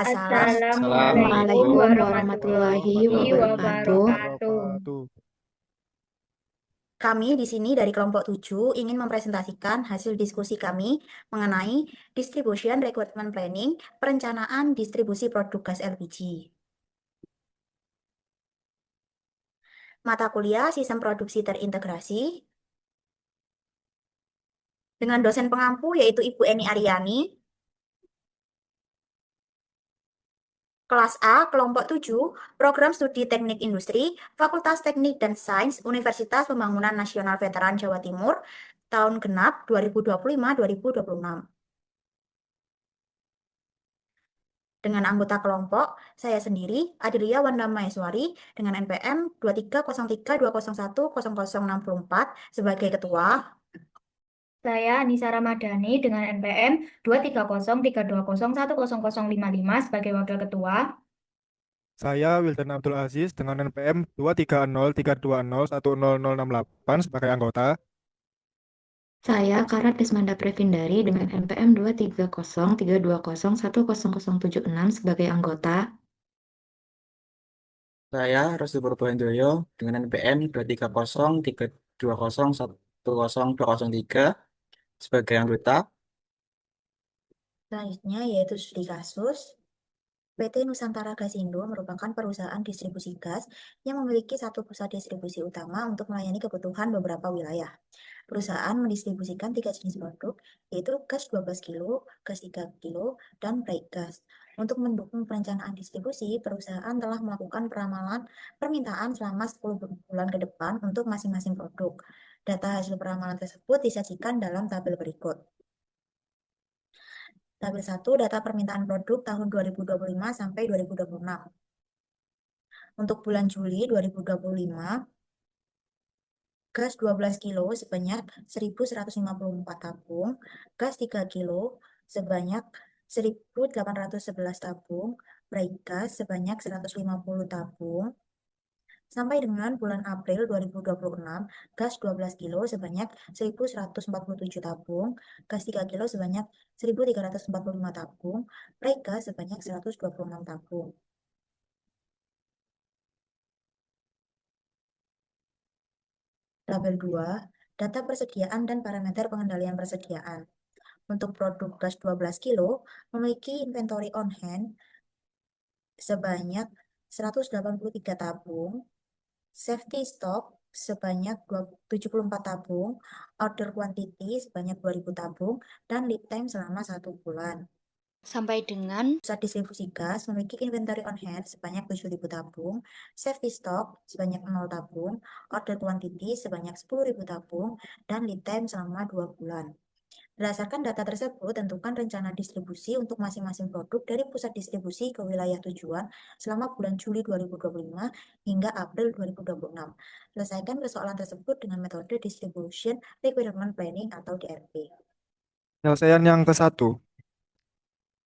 Assalamualaikum Assalamualaikum Assalamualaikum warahmatullahi warahmatullahi wabarakatuh. wabarakatuh. Kami di sini dari kelompok 7 ingin mempresentasikan hasil diskusi kami mengenai Distribution Requirement Planning, perencanaan distribusi produk gas LPG. Mata kuliah Sistem Produksi Terintegrasi dengan dosen pengampu yaitu Ibu Eni Aryani. Kelas A, kelompok 7, Program Studi Teknik Industri, Fakultas Teknik dan Sains, Universitas Pembangunan Nasional Veteran Jawa Timur, tahun genap 2025-2026. Dengan anggota kelompok, saya sendiri, Adelia Wanda Maeswari, dengan NPM 23032012010064 sebagai ketua, Saya Anissa Ramadhani dengan NPM 23032010055 sebagai wakil ketua. Saya Wildan Abdul Aziz dengan NPM 23032010068 sebagai anggota. Saya Kara Desmanda Previndari dengan NPM 23032010076 sebagai anggota. Saya Rusdi Purbohandoyo dengan NPM 23032010003 sebagai anggota. selanjutnya yaitu studi kasus. PT Nusantara Gasindo merupakan perusahaan distribusi gas yang memiliki satu pusat distribusi utama untuk melayani kebutuhan beberapa wilayah. Perusahaan mendistribusikan 3 jenis produk, yaitu gas 12 kilo, gas 3 kilo, dan bright gas. Untuk mendukung perencanaan distribusi, perusahaan telah melakukan peramalan permintaan selama 10 bulan ke depan untuk masing-masing produk. Data hasil peramalan tersebut disajikan dalam tabel berikut. Tabel 1, data permintaan produk tahun 2025 sampai 2026. Untuk bulan Juli 2025, gas 12 kilo sebanyak 1.154 tabung, gas 3 kilo sebanyak 1.811 tabung, bright gas sebanyak 150 tabung. Sampai dengan bulan April 2026, gas 12 kilo sebanyak 1.147 tabung, gas 3 kilo sebanyak 1.345 tabung, bright gas sebanyak 126 tabung. Tabel 2, data persediaan dan parameter pengendalian persediaan. Untuk produk gas 12 kilo memiliki inventory on hand sebanyak 183 tabung, safety stock sebanyak 74 tabung, order quantity sebanyak 2.000 tabung, dan lead time selama 1 bulan. Sampai dengan Pusat distribusi gas memiliki inventory on hand sebanyak 7.000 tabung, safety stock sebanyak 0 tabung, order quantity sebanyak 10.000 tabung, dan lead time selama 2 bulan. Berdasarkan data tersebut, tentukan rencana distribusi untuk masing-masing produk dari pusat distribusi ke wilayah tujuan selama bulan Juli 2025 hingga April 2026. Selesaikan persoalan tersebut dengan metode Distribution Requirement Planning atau DRP. Penyelesaian yang ke-1,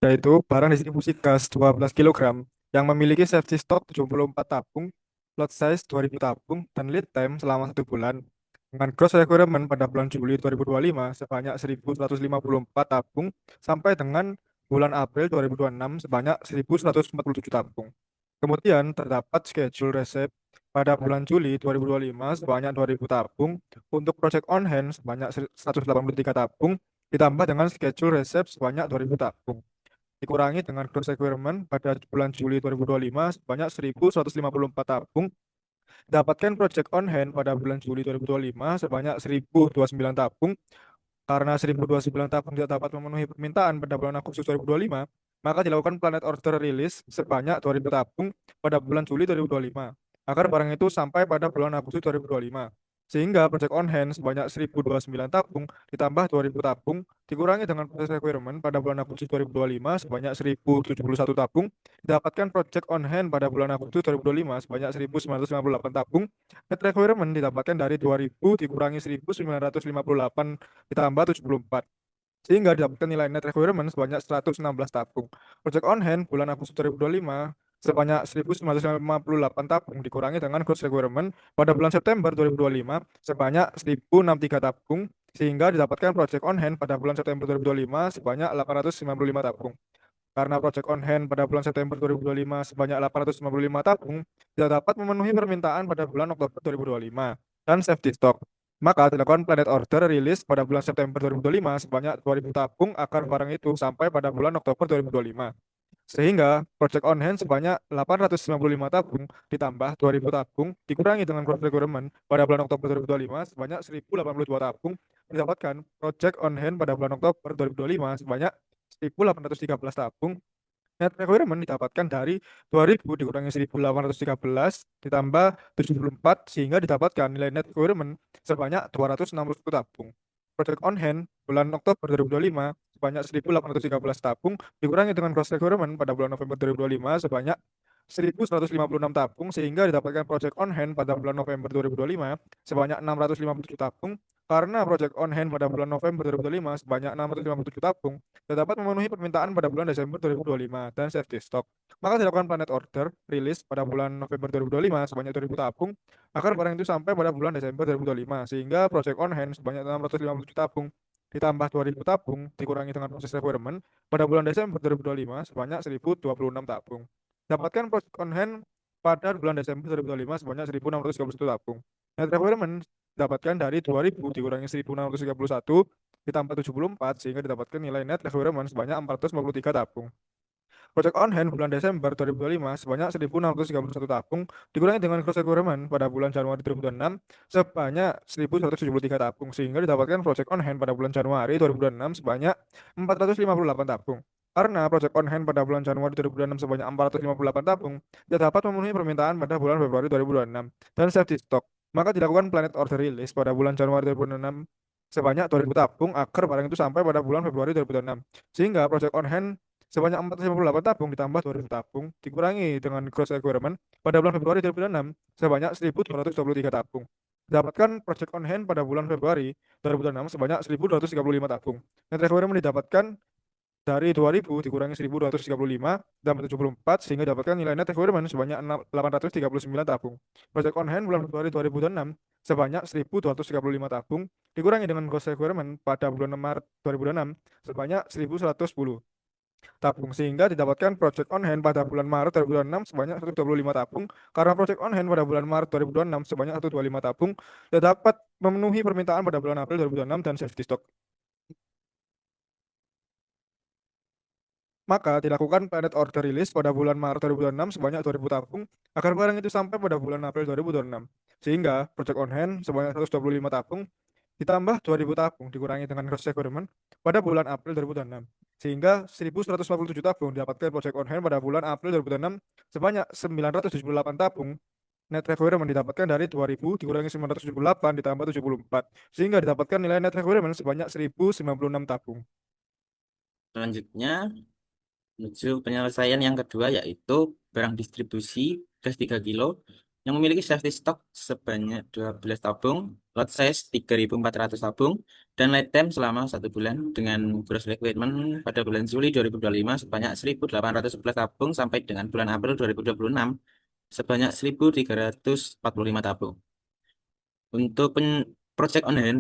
yaitu barang distribusi gas 12 kg yang memiliki safety stock 74 tabung, lot size 2.000 tabung, dan lead time selama 1 bulan. Dengan gross requirement pada bulan Juli 2025 sebanyak 1.154 tabung sampai dengan bulan April 2026 sebanyak 1.147 tabung. Kemudian terdapat schedule receipt pada bulan Juli 2025 sebanyak 2.000 tabung, untuk project on hand sebanyak 183 tabung, ditambah dengan schedule receipt sebanyak 2.000 tabung. Dikurangi dengan gross requirement pada bulan Juli 2025 sebanyak 1.154 tabung, dapatkan project on hand pada bulan Juli 2025 sebanyak 1.029 tabung. Karena 1.029 tabung tidak dapat memenuhi permintaan pada bulan Agustus 2025, maka dilakukan planet order release sebanyak 2.000 tabung pada bulan Juli 2025, agar barang itu sampai pada bulan Agustus 2025. Sehingga project on hand sebanyak 1.029 tabung ditambah 2.000 tabung dikurangi dengan proses requirement pada bulan Agustus 2025 sebanyak 1.071 tabung, didapatkan project on hand pada bulan Agustus 2025 sebanyak 1.958 tabung. Net requirement didapatkan dari 2.000 dikurangi 1.958 ditambah 74, sehingga didapatkan nilai net requirement sebanyak 116 tabung. Project on hand bulan Agustus 2025 sebanyak 1.958 tabung dikurangi dengan gross requirement pada bulan September 2025 sebanyak 1.063 tabung, sehingga didapatkan project on hand pada bulan September 2025 sebanyak 895 tabung. karena project on hand pada bulan September 2025 sebanyak 895 tabung tidak dapat memenuhi permintaan pada bulan Oktober 2025 dan safety stock. Maka dilakukan planet order rilis pada bulan September 2025 sebanyak 2.000 tabung agar barang itu sampai pada bulan Oktober 2025. Sehingga project on hand sebanyak 895 tabung ditambah 2.000 tabung dikurangi dengan gross requirement pada bulan Oktober 2025 sebanyak 1.082 tabung didapatkan project on hand pada bulan Oktober 2025 sebanyak 1.813 tabung. Net requirement didapatkan dari 2.000 dikurangi 1.813 ditambah 74 sehingga didapatkan nilai net requirement sebanyak 261 tabung. Project on hand bulan Oktober 2025 sebanyak 1.813 tabung dikurangi dengan gross requirement pada bulan November 2025 sebanyak 1.156 tabung sehingga didapatkan project on hand pada bulan November 2025 sebanyak 657 tabung. Karena project on hand pada bulan November 2025 sebanyak 657 tabung tidak dapat memenuhi permintaan pada bulan Desember 2025 dan safety stock, maka dilakukan planet order rilis pada bulan November 2025 sebanyak 2.000 tabung agar barang itu sampai pada bulan Desember 2025 sehingga project on hand sebanyak 657 tabung ditambah 2.000 tabung dikurangi dengan proses requirement pada bulan Desember 2025 sebanyak 1.026 tabung. Dapatkan project on hand pada bulan Desember 2025 sebanyak 1.631 tabung. Net requirement dapatkan dari 2.000 dikurangi 1.631 ditambah 74 sehingga didapatkan nilai net requirement sebanyak 453 tabung. Project on hand bulan Desember 2025 sebanyak 1.631 tabung dikurangi dengan gross requirement pada bulan Januari 2026 sebanyak 1.173 tabung sehingga didapatkan project on hand pada bulan Januari 2026 sebanyak 458 tabung. Karena project on hand pada bulan Januari 2026 sebanyak 458 tabung tidak dapat memenuhi permintaan pada bulan Februari 2026 dan safety stock, maka dilakukan planet order release pada bulan Januari 2026 sebanyak 2.000 tabung agar barang itu sampai pada bulan Februari 2026 sehingga project on hand sebanyak 458 tabung ditambah 2.000 tabung dikurangi dengan gross requirement pada bulan Februari 2026 sebanyak 1.223 tabung. Dapatkan project on hand pada bulan Februari 2026 sebanyak 1.235 tabung. Net requirement didapatkan dari 2.000 dikurangi 1.235 dan 74 sehingga dapatkan nilai net requirement sebanyak 839 tabung. Project on hand bulan Februari 2026 sebanyak 1.235 tabung dikurangi dengan gross requirement pada bulan Maret 2026 sebanyak 1.110 tabung sehingga didapatkan project on hand pada bulan Maret 2026 sebanyak 125 tabung. Karena project on hand pada bulan Maret 2026 sebanyak 125 tabung tidak dapat memenuhi permintaan pada bulan April 2026 dan safety stock, maka dilakukan planet order release pada bulan Maret 2026 sebanyak 2.000 tabung agar barang itu sampai pada bulan April 2026 sehingga project on hand sebanyak 125 tabung ditambah 2.000 tabung dikurangi dengan gross requirement pada bulan April 2026 sehingga 1.147 tabung didapatkan project on hand pada bulan April 2026 sebanyak 978 tabung. Net requirement didapatkan dari 2.000 dikurangi 978 ditambah 74 sehingga didapatkan nilai net requirement sebanyak 1.096 tabung. Selanjutnya, menuju penyelesaian yang kedua yaitu barang distribusi gas 3 kilo yang memiliki safety stock sebanyak 12 tabung, lot size 3.400 tabung, dan lead time selama 1 bulan dengan gross requirement pada bulan Juli 2025 sebanyak 1.811 tabung sampai dengan bulan April 2026 sebanyak 1.345 tabung. Untuk project on hand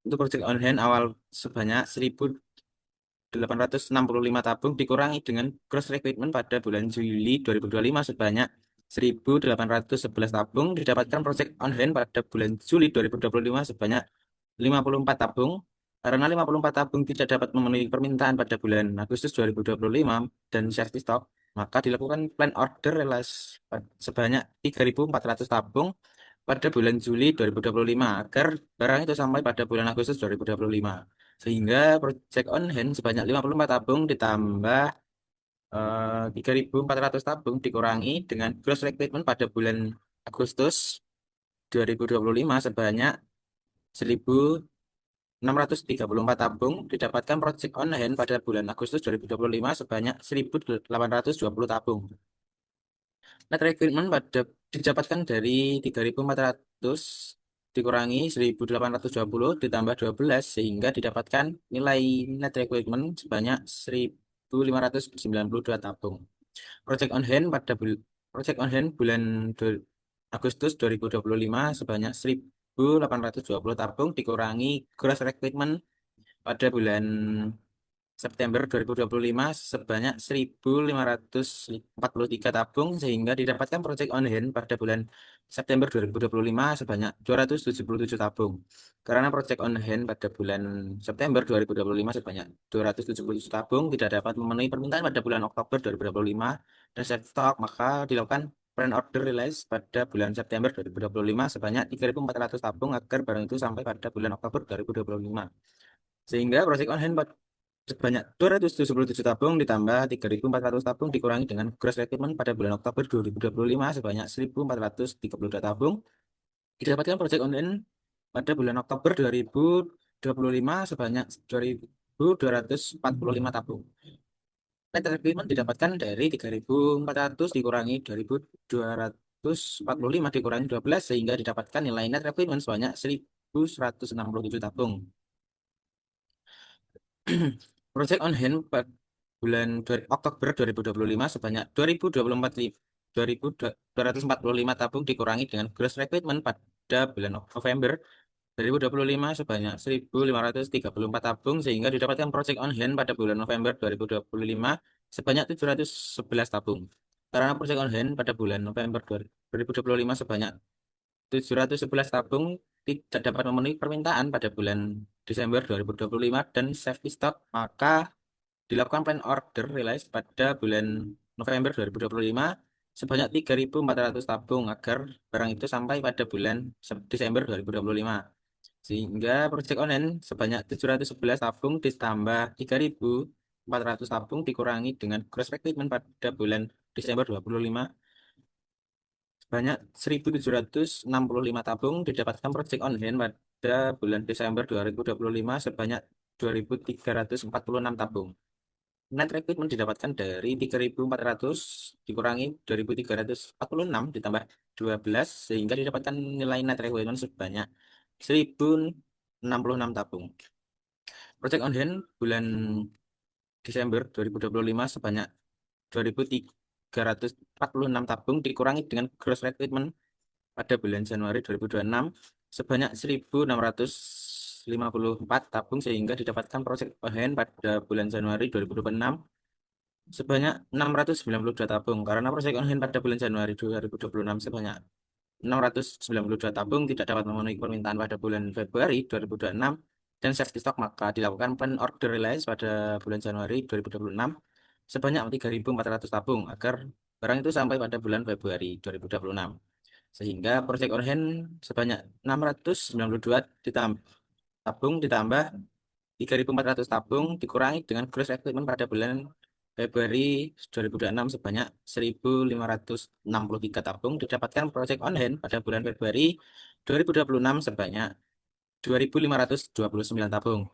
project on hand awal sebanyak 1.865 tabung dikurangi dengan gross requirement pada bulan Juli 2025 sebanyak 1.811 tabung didapatkan project on hand pada bulan Juli 2025 sebanyak 54 tabung. Karena 54 tabung tidak dapat memenuhi permintaan pada bulan Agustus 2025 dan safety stock, maka dilakukan plan order relas sebanyak 3.400 tabung pada bulan Juli 2025 agar barang itu sampai pada bulan Agustus 2025 sehingga project on hand sebanyak 54 tabung ditambah 3.400 tabung dikurangi dengan gross requirement pada bulan Agustus 2025 sebanyak 1.634 tabung didapatkan project on hand pada bulan Agustus 2025 sebanyak 1.820 tabung. Net requirement didapatkan dari 3.400 dikurangi 1.820 ditambah 12 sehingga didapatkan nilai net requirement sebanyak 1.592 tabung. Project on hand bulan Agustus 2025 sebanyak 1.820 tabung dikurangi gross requirement pada bulan September 2025 sebanyak 1.543 tabung sehingga didapatkan project on hand pada bulan September 2025 sebanyak 277 tabung. Karena project on hand pada bulan September 2025 sebanyak 277 tabung tidak dapat memenuhi permintaan pada bulan Oktober 2025 dan set stok, maka dilakukan plan order release pada bulan September 2025 sebanyak 3.400 tabung agar barang itu sampai pada bulan Oktober 2025. Sehingga project on hand sebanyak 277 tabung ditambah 3.400 tabung dikurangi dengan gross requirement pada bulan Oktober 2025 sebanyak 1.432 tabung. Didapatkan project on hand pada bulan Oktober 2025 sebanyak 2.245 tabung. Net requirement didapatkan dari 3.400 dikurangi 2.245 dikurangi 12 sehingga didapatkan nilai net requirement sebanyak 1.167 tabung. Project on hand pada bulan Oktober 2025 sebanyak 2.245 tabung dikurangi dengan gross requirement pada bulan November 2025 sebanyak 1.534 tabung sehingga didapatkan project on hand pada bulan November 2025 sebanyak 711 tabung. Karena project on hand pada bulan November 2025 sebanyak 711 tabung tidak dapat memenuhi permintaan pada bulan Desember 2025 dan safety stock, maka dilakukan plan order release pada bulan November 2025 sebanyak 3.400 tabung agar barang itu sampai pada bulan Desember 2025. Sehingga project on hand sebanyak 711 tabung ditambah 3.400 tabung dikurangi dengan gross requirement pada bulan Desember 2025 sebanyak 1.765 tabung didapatkan project on hand pada bulan Desember 2025 sebanyak 2.346 tabung. Net requirement didapatkan dari 3.400 dikurangi 2.346 ditambah 12 sehingga didapatkan nilai net requirement sebanyak 1.066 tabung. Project on hand bulan Desember 2025 sebanyak 2.346 tabung dikurangi dengan gross requirement pada bulan Januari 2026 sebanyak 1.654 tabung sehingga didapatkan project on hand pada bulan Januari 2026 sebanyak 692 tabung. Karena project on hand pada bulan Januari 2026 sebanyak 692 tabung tidak dapat memenuhi permintaan pada bulan Februari 2026 dan safety stock, maka dilakukan plan order release pada bulan Januari 2026 sebanyak 3.400 tabung agar barang itu sampai pada bulan Februari 2026. Sehingga project on hand sebanyak 692 tabung ditambah 3.400 tabung dikurangi dengan gross requirement pada bulan Februari 2026 sebanyak 1.563 tabung didapatkan project on hand pada bulan Februari 2026 sebanyak 2.529 tabung.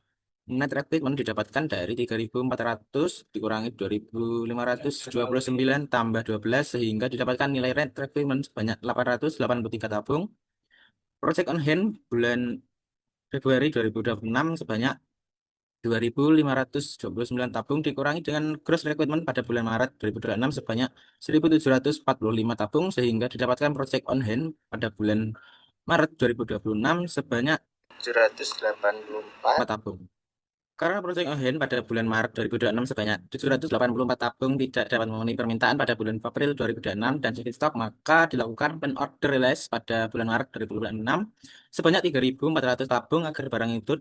Net requirement didapatkan dari 3.400 dikurangi 2.529 tambah 12 sehingga didapatkan nilai net requirement sebanyak 883 tabung. Project on hand bulan Februari 2026 sebanyak 2.529 tabung dikurangi dengan gross requirement pada bulan Maret 2026 sebanyak 1.745 tabung sehingga didapatkan project on hand pada bulan Maret 2026 sebanyak 784 tabung. Karena project on hand pada bulan Maret 2026 sebanyak 784 tabung tidak dapat memenuhi permintaan pada bulan April 2026 dan safety stock, maka dilakukan plan order release pada bulan Maret 2026 sebanyak 3.400 tabung agar barang itu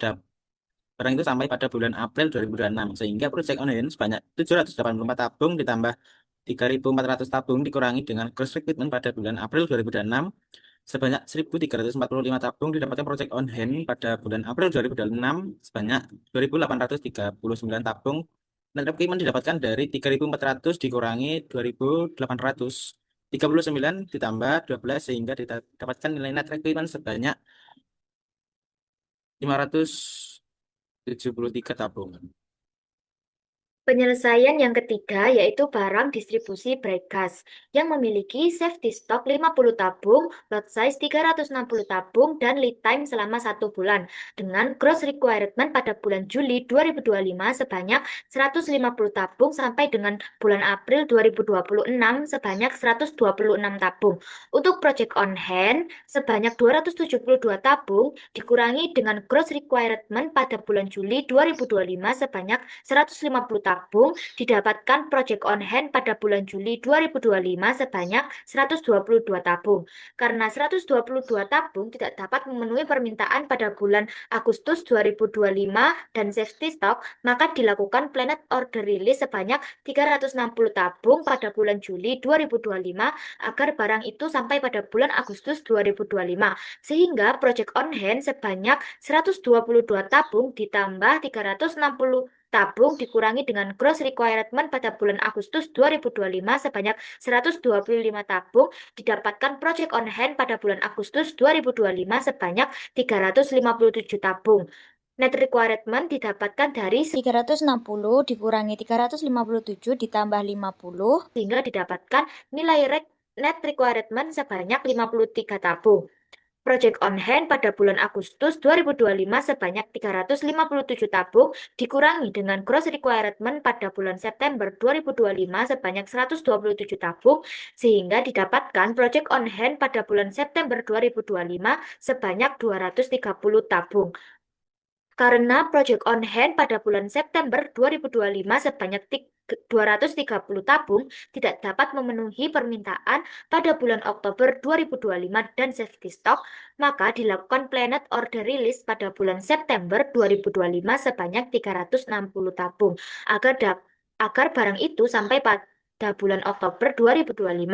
sampai pada bulan April 2026 sehingga project on hand sebanyak 784 tabung ditambah 3.400 tabung dikurangi dengan gross requirement pada bulan April 2026 sebanyak 1.345 tabung didapatkan project on hand pada bulan April 2026 sebanyak 2.839 tabung. Dan requirement didapatkan dari 3.400 dikurangi 2.839 ditambah 12 sehingga didapatkan nilai net requirement sebanyak 573 tabung. Penyelesaian yang ketiga yaitu barang distribusi breakgas yang memiliki safety stock 50 tabung, lot size 360 tabung, dan lead time selama 1 bulan dengan gross requirement pada bulan Juli 2025 sebanyak 150 tabung sampai dengan bulan April 2026 sebanyak 126 tabung. Untuk project on hand sebanyak 272 tabung dikurangi dengan gross requirement pada bulan Juli 2025 sebanyak 150 tabung didapatkan project on hand pada bulan Juli 2025 sebanyak 122 tabung. Karena 122 tabung tidak dapat memenuhi permintaan pada bulan Agustus 2025 dan safety stock, maka dilakukan planned order release sebanyak 360 tabung pada bulan Juli 2025 agar barang itu sampai pada bulan Agustus 2025. Sehingga project on hand sebanyak 122 tabung ditambah 360 tabung dikurangi dengan gross requirement pada bulan Agustus 2025 sebanyak 125 tabung didapatkan project on hand pada bulan Agustus 2025 sebanyak 357 tabung. Net requirement didapatkan dari 360 dikurangi 357 ditambah 50 sehingga didapatkan nilai net requirement sebanyak 53 tabung. Project on hand pada bulan Agustus 2025 sebanyak 357 tabung dikurangi dengan gross requirement pada bulan September 2025 sebanyak 127 tabung sehingga didapatkan project on hand pada bulan September 2025 sebanyak 230 tabung. Karena project on hand pada bulan September 2025 sebanyak 230 tabung tidak dapat memenuhi permintaan pada bulan Oktober 2025 dan safety stock, maka dilakukan planned order release pada bulan September 2025 sebanyak 360 tabung agar barang itu sampai pada bulan Oktober 2025.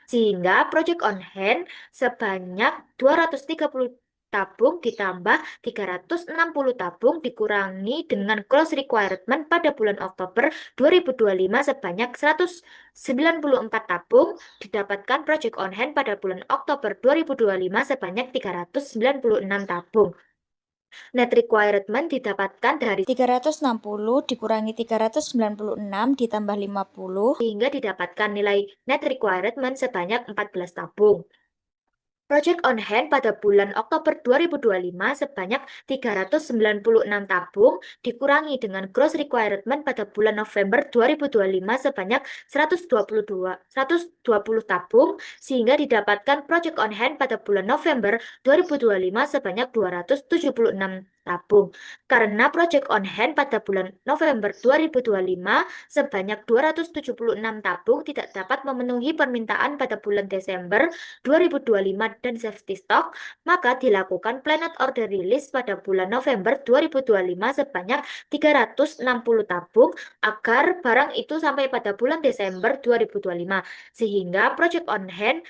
Sehingga project on hand sebanyak 230 tabung ditambah 360 tabung dikurangi dengan gross requirement pada bulan Oktober 2025 sebanyak 194 tabung didapatkan project on hand pada bulan Oktober 2025 sebanyak 396 tabung. Net requirement didapatkan dari 360 dikurangi 396 ditambah 50 sehingga didapatkan nilai net requirement sebanyak 14 tabung. Project on hand pada bulan Oktober 2025 sebanyak 396 tabung dikurangi dengan gross requirement pada bulan November 2025 sebanyak 120 tabung sehingga didapatkan project on hand pada bulan November 2025 sebanyak 276 tabung. Karena project on hand pada bulan November 2025 sebanyak 276 tabung tidak dapat memenuhi permintaan pada bulan Desember 2025 dan safety stock, maka dilakukan planned order release pada bulan November 2025 sebanyak 360 tabung agar barang itu sampai pada bulan Desember 2025. Sehingga project on hand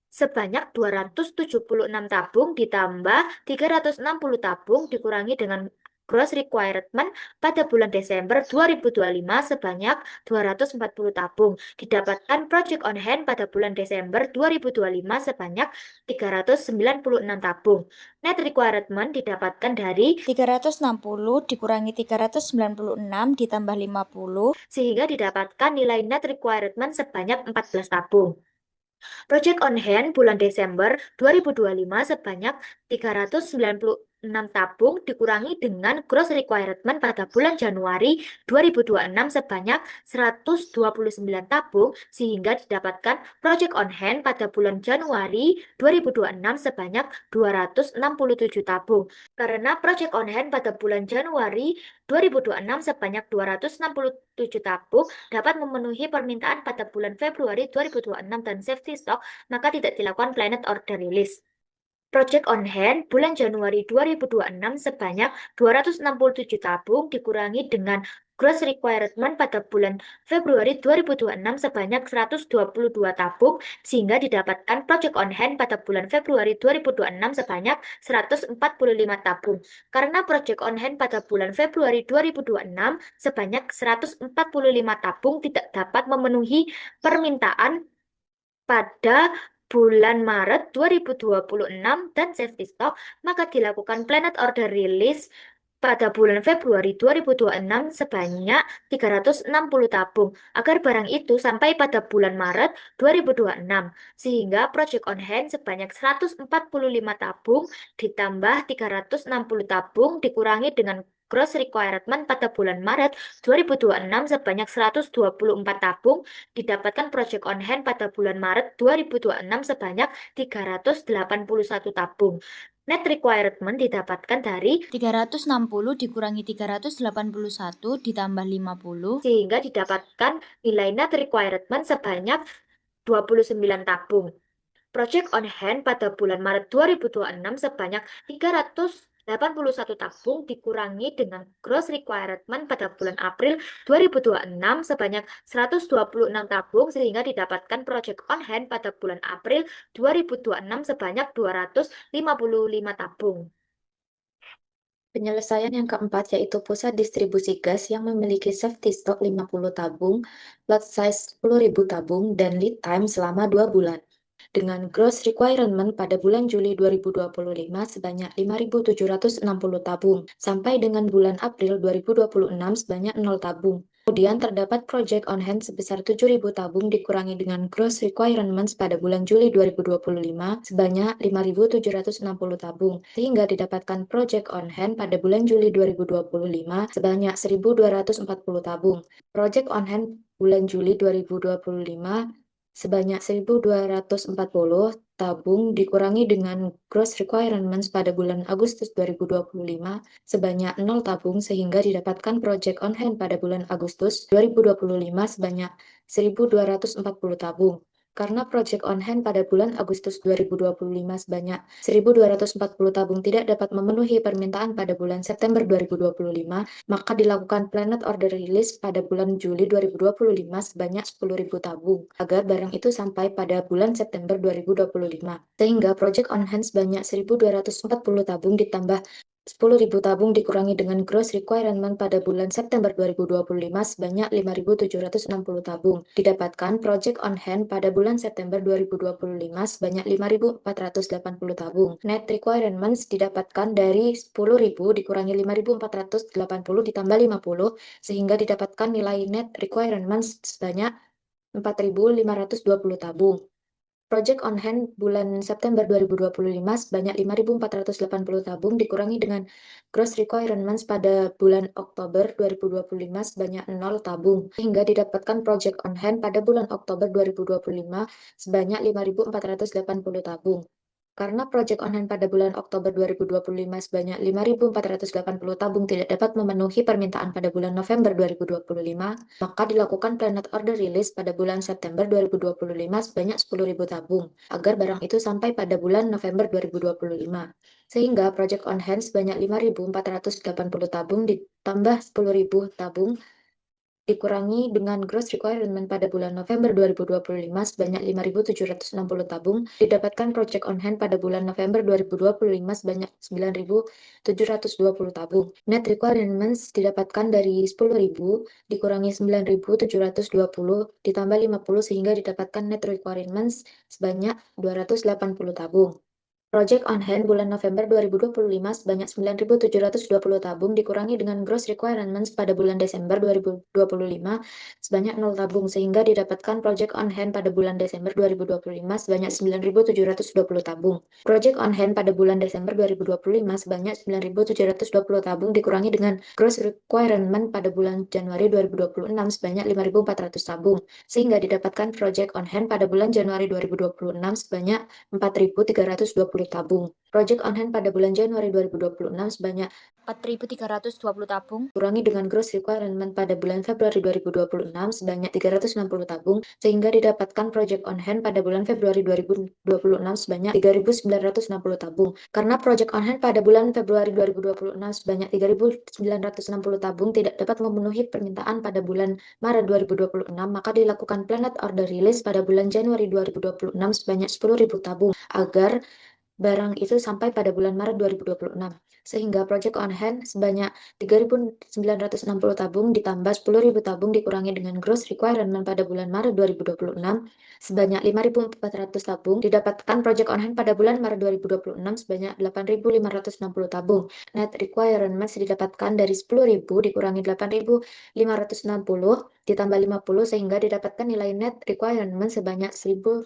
sebanyak 276 tabung ditambah 360 tabung dikurangi dengan gross requirement pada bulan Desember 2025 sebanyak 240 tabung. Didapatkan project on hand pada bulan Desember 2025 sebanyak 396 tabung. Net requirement didapatkan dari 360 dikurangi 396 ditambah 50 sehingga didapatkan nilai net requirement sebanyak 14 tabung. Project on hand bulan Desember 2025 sebanyak 396 tabung dikurangi dengan gross requirement pada bulan Januari 2026 sebanyak 129 tabung sehingga didapatkan project on hand pada bulan Januari 2026 sebanyak 267 tabung. Karena project on hand pada bulan Januari 2026 sebanyak 267 tabung dapat memenuhi permintaan pada bulan Februari 2026 dan safety stock, maka tidak dilakukan planned order release. Project on hand bulan Januari 2026 sebanyak 267 tabung dikurangi dengan gross requirement pada bulan Februari 2026 sebanyak 122 tabung sehingga didapatkan project on hand pada bulan Februari 2026 sebanyak 145 tabung. Karena project on hand pada bulan Februari 2026 sebanyak 145 tabung tidak dapat memenuhi permintaan pada bulan Maret 2026 dan safety stock, maka dilakukan planned order release pada bulan Februari 2026 sebanyak 360 tabung agar barang itu sampai pada bulan Maret 2026 sehingga project on hand sebanyak 145 tabung ditambah 360 tabung dikurangi dengan gross requirement pada bulan Maret 2026 sebanyak 124 tabung didapatkan project on hand pada bulan Maret 2026 sebanyak 381 tabung. Net requirement didapatkan dari 360 dikurangi 381 ditambah 50 sehingga didapatkan nilai net requirement sebanyak 29 tabung. Project on hand pada bulan Maret 2026 sebanyak 381 tabung dikurangi dengan gross requirement pada bulan April 2026 sebanyak 126 tabung sehingga didapatkan project on hand pada bulan April 2026 sebanyak 255 tabung. Penyelesaian yang keempat yaitu pusat distribusi gas yang memiliki safety stock 50 tabung, lot size 10.000 tabung, dan lead time selama 2 bulan. Dengan gross requirement pada bulan Juli 2025 sebanyak 5.760 tabung, sampai dengan bulan April 2026 sebanyak 0 tabung. Kemudian terdapat project on hand sebesar 7.000 tabung dikurangi dengan gross requirements pada bulan Juli 2025 sebanyak 5.760 tabung, sehingga didapatkan project on hand pada bulan Juli 2025 sebanyak 1.240 tabung. Project on hand bulan Juli 2025 sebanyak 1.240 tabung dikurangi dengan gross requirements pada bulan Agustus 2025 sebanyak 0 tabung sehingga didapatkan project on hand pada bulan Agustus 2025 sebanyak 1.240 tabung. Karena project on hand pada bulan Agustus 2025 sebanyak 1.240 tabung tidak dapat memenuhi permintaan pada bulan September 2025, maka dilakukan planned order release pada bulan Juli 2025 sebanyak 10.000 tabung, agar barang itu sampai pada bulan September 2025. Sehingga project on hand sebanyak 1.240 tabung ditambah 10.000 tabung dikurangi dengan gross requirement pada bulan September 2025 sebanyak 5.760 tabung. Didapatkan project on hand pada bulan September 2025 sebanyak 5.480 tabung. Net requirements didapatkan dari 10.000 dikurangi 5.480 ditambah 50 sehingga didapatkan nilai net requirements sebanyak 4.520 tabung. Project on hand bulan September 2025 sebanyak 5.480 tabung dikurangi dengan gross requirements pada bulan Oktober 2025 sebanyak 0 tabung, sehingga didapatkan project on hand pada bulan Oktober 2025 sebanyak 5.480 tabung. Karena project on hand pada bulan Oktober 2025 sebanyak 5.480 tabung tidak dapat memenuhi permintaan pada bulan November 2025, maka dilakukan planned order release pada bulan September 2025 sebanyak 10.000 tabung, agar barang itu sampai pada bulan November 2025. Sehingga project on hand sebanyak 5.480 tabung ditambah 10.000 tabung dikurangi dengan gross requirement pada bulan November 2025 sebanyak 5.760 tabung, didapatkan project on hand pada bulan November 2025 sebanyak 9.720 tabung. Net requirements didapatkan dari 10.000 dikurangi 9.720 ditambah 50 sehingga didapatkan net requirements sebanyak 280 tabung. Project on hand bulan November 2025 sebanyak 9.720 tabung dikurangi dengan gross requirements pada bulan Desember 2025 sebanyak 0 tabung sehingga didapatkan project on hand pada bulan Desember 2025 sebanyak 9.720 tabung. Project on hand pada bulan Desember 2025 sebanyak 9.720 tabung dikurangi dengan gross requirement pada bulan Januari 2026 sebanyak 5.400 tabung sehingga didapatkan project on hand pada bulan Januari 2026 sebanyak 4.320 tabung. Project on hand pada bulan Januari 2026 sebanyak 4.320 tabung. Kurangi dengan gross requirement pada bulan Februari 2026 sebanyak 360 tabung, sehingga didapatkan project on hand pada bulan Februari 2026 sebanyak 3.960 tabung. Karena project on hand pada bulan Februari 2026 sebanyak 3.960 tabung tidak dapat memenuhi permintaan pada bulan Maret 2026, maka dilakukan planned order release pada bulan Januari 2026 sebanyak 10.000 tabung, agar barang itu sampai pada bulan Maret 2026. sehingga project on hand sebanyak 3.960 tabung ditambah 10.000 tabung dikurangi dengan gross requirement pada bulan Maret 2026 sebanyak 5.400 tabung, didapatkan project on hand pada bulan Maret 2026 sebanyak 8.560 tabung. Net requirements didapatkan dari 10.000 dikurangi 8.560 ditambah 50 sehingga didapatkan nilai net requirement sebanyak 1.440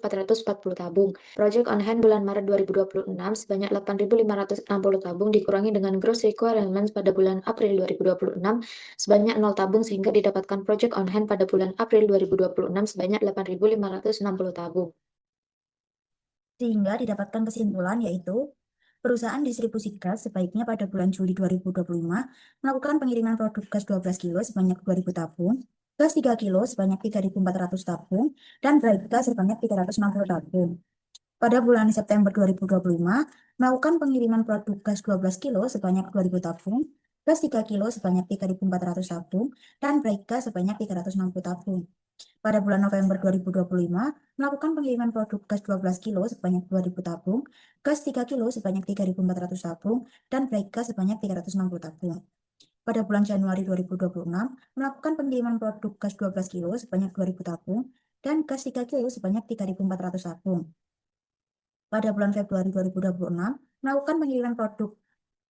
tabung. Project on hand bulan Maret 2026 sebanyak 8.560 tabung dikurangi dengan gross requirement pada bulan April 2026 sebanyak 0 tabung sehingga didapatkan project on hand pada bulan April 2026 sebanyak 8.560 tabung. Sehingga didapatkan kesimpulan yaitu perusahaan distribusi gas sebaiknya pada bulan Juli 2025 melakukan pengiriman produk gas 12 kilo sebanyak 2.000 tabung, gas 3 kilo sebanyak 3.400 tabung, dan bright gas sebanyak 360 tabung. Pada bulan September 2025, melakukan pengiriman produk gas 12 kilo sebanyak 2.000 tabung, gas 3 kilo sebanyak 3.400 tabung, dan bright gas sebanyak 360 tabung. Pada bulan November 2025, melakukan pengiriman produk gas 12 kilo sebanyak 2.000 tabung, gas 3 kilo sebanyak 3.400 tabung, dan bright gas sebanyak 360 tabung. Pada bulan Januari 2026, melakukan pengiriman produk gas 12 kilo sebanyak 2.000 tabung, dan gas 3 kilo sebanyak 3.400 tabung. Pada bulan Februari 2026, melakukan pengiriman produk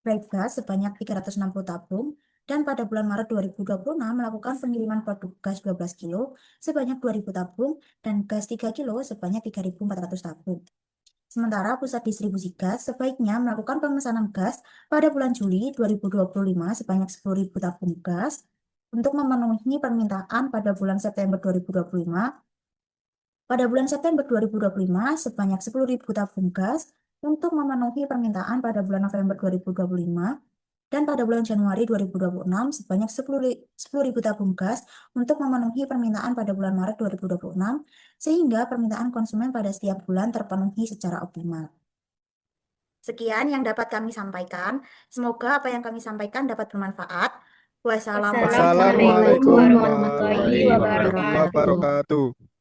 bright gas sebanyak 360 tabung, dan pada bulan Maret 2026 melakukan pengiriman produk gas 12 kilo sebanyak 2.000 tabung dan gas 3 kilo sebanyak 3.400 tabung. Sementara pusat distribusi gas sebaiknya melakukan pemesanan gas pada bulan Juli 2025 sebanyak 10.000 tabung gas untuk memenuhi permintaan pada bulan September 2025. Pada bulan September 2025 sebanyak 10.000 tabung gas untuk memenuhi permintaan pada bulan November 2025. Dan pada bulan Januari 2026 sebanyak 10.000 tabung gas untuk memenuhi permintaan pada bulan Maret 2026, sehingga permintaan konsumen pada setiap bulan terpenuhi secara optimal. Sekian yang dapat kami sampaikan. Semoga apa yang kami sampaikan dapat bermanfaat. Wassalamualaikum Wassalamualaikum warahmatullahi warahmatullahi wabarakatuh. wabarakatuh.